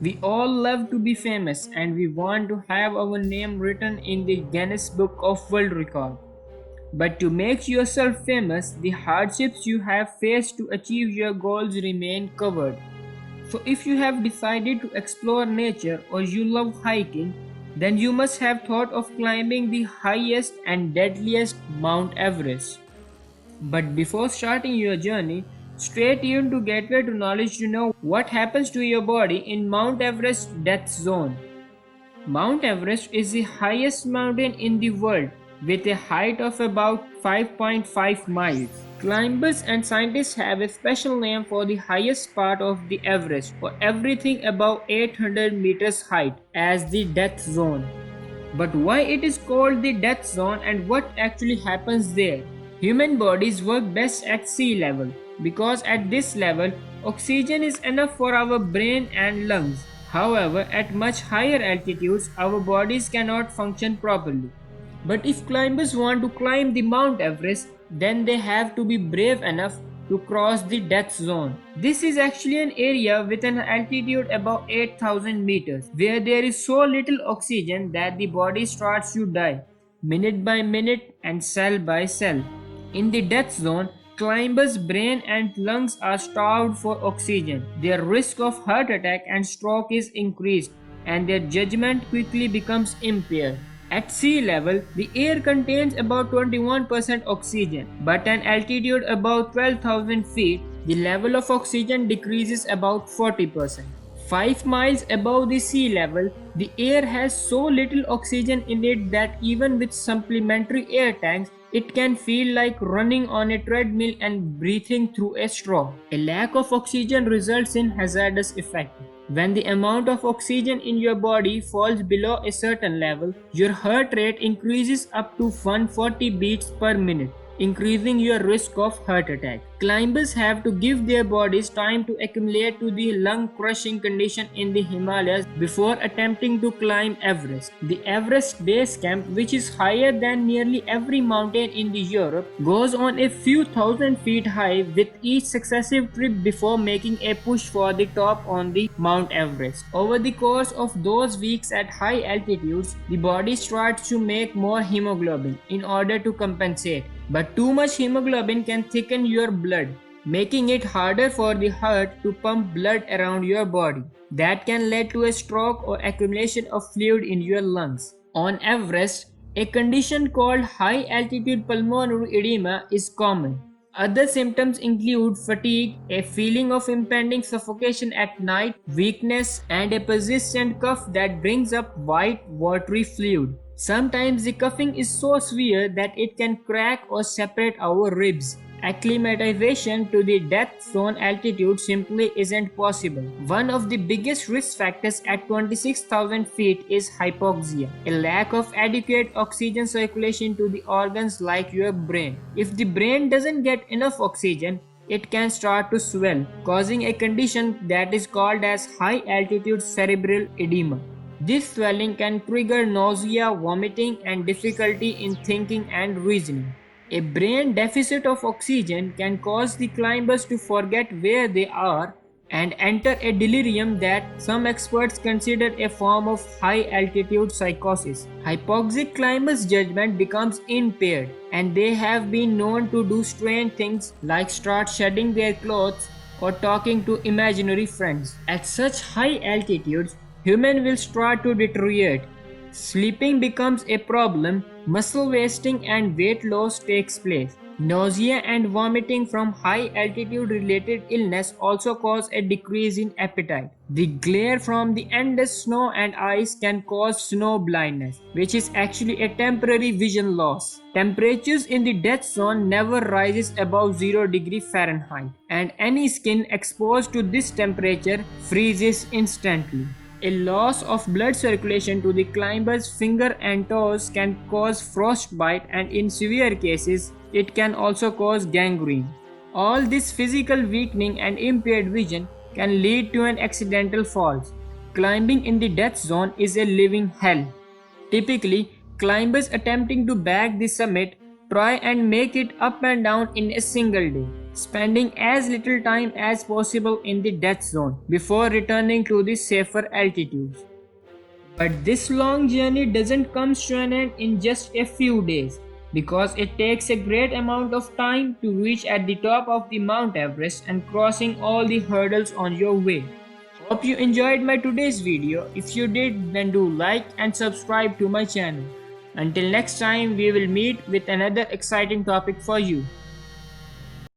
We all love to be famous and we want to have our name written in the Guinness Book of World Record. But to make yourself famous, the hardships you have faced to achieve your goals remain covered. So, if you have decided to explore nature or you love hiking, then you must have thought of climbing the highest and deadliest Mount Everest. But before starting your journey, stay tuned to Gateway to Knowledge to know what happens to your body in Mount Everest death zone. Mount Everest is the highest mountain in the world with a height of about 5.5 miles. Climbers and scientists have a special name for the highest part of the Everest or everything above 800 meters height as the death zone. But why it is called the death zone and what actually happens there? Human bodies work best at sea level because at this level oxygen is enough for our brain and lungs. However, at much higher altitudes our bodies cannot function properly. But if climbers want to climb the Mount Everest, then they have to be brave enough to cross the death zone. This is actually an area with an altitude above 8,000 meters, where there is so little oxygen that the body starts to die, minute by minute and cell by cell. In the death zone, climbers' brain and lungs are starved for oxygen. Their risk of heart attack and stroke is increased, and their judgment quickly becomes impaired. At sea level, the air contains about 21% oxygen, but at altitude above 12,000 feet, the level of oxygen decreases about 40%. 5 miles above the sea level, the air has so little oxygen in it that even with supplementary air tanks, it can feel like running on a treadmill and breathing through a straw. A lack of oxygen results in hazardous effects. When the amount of oxygen in your body falls below a certain level, your heart rate increases up to 140 beats per minute, increasing your risk of heart attack. Climbers have to give their bodies time to acclimate to the lung-crushing condition in the Himalayas before attempting to climb Everest. The Everest Base Camp, which is higher than nearly every mountain in the Europe, goes on a few thousand feet high with each successive trip before making a push for the top on the Mount Everest. Over the course of those weeks at high altitudes, the body starts to make more hemoglobin in order to compensate. But too much hemoglobin can thicken your blood, making it harder for the heart to pump blood around your body. That can lead to a stroke or accumulation of fluid in your lungs. On Everest, a condition called high altitude pulmonary edema is common. Other symptoms include fatigue, a feeling of impending suffocation at night, weakness, and a persistent cough that brings up white, watery fluid. Sometimes the coughing is so severe that it can crack or separate our ribs. Acclimatization to the death zone altitude simply isn't possible. One of the biggest risk factors at 26,000 feet is hypoxia, a lack of adequate oxygen circulation to the organs like your brain. If the brain doesn't get enough oxygen, it can start to swell, causing a condition that is called as high altitude cerebral edema. This swelling can trigger nausea, vomiting, and difficulty in thinking and reasoning. A brain deficit of oxygen can cause the climbers to forget where they are and enter a delirium that some experts consider a form of high altitude psychosis. Hypoxic climbers' judgment becomes impaired, and they have been known to do strange things like start shedding their clothes or talking to imaginary friends. At such high altitudes, humans will start to deteriorate. Sleeping becomes a problem, muscle wasting and weight loss takes place. Nausea and vomiting from high altitude related illness also cause a decrease in appetite. The glare from the endless snow and ice can cause snow blindness, which is actually a temporary vision loss. Temperatures in the death zone never rises above 0 degree Fahrenheit, and any skin exposed to this temperature freezes instantly. A loss of blood circulation to the climber's finger and toes can cause frostbite, and in severe cases, it can also cause gangrene. All this physical weakening and impaired vision can lead to an accidental fall. Climbing in the death zone is a living hell. Typically, climbers attempting to bag the summit Try and make it up and down in a single day, spending as little time as possible in the death zone before returning to the safer altitudes. But this long journey doesn't come to an end in just a few days because it takes a great amount of time to reach at the top of the Mount Everest and crossing all the hurdles on your way. Hope you enjoyed my today's video. If you did, then do like and subscribe to my channel. Until next time, we will meet with another exciting topic for you.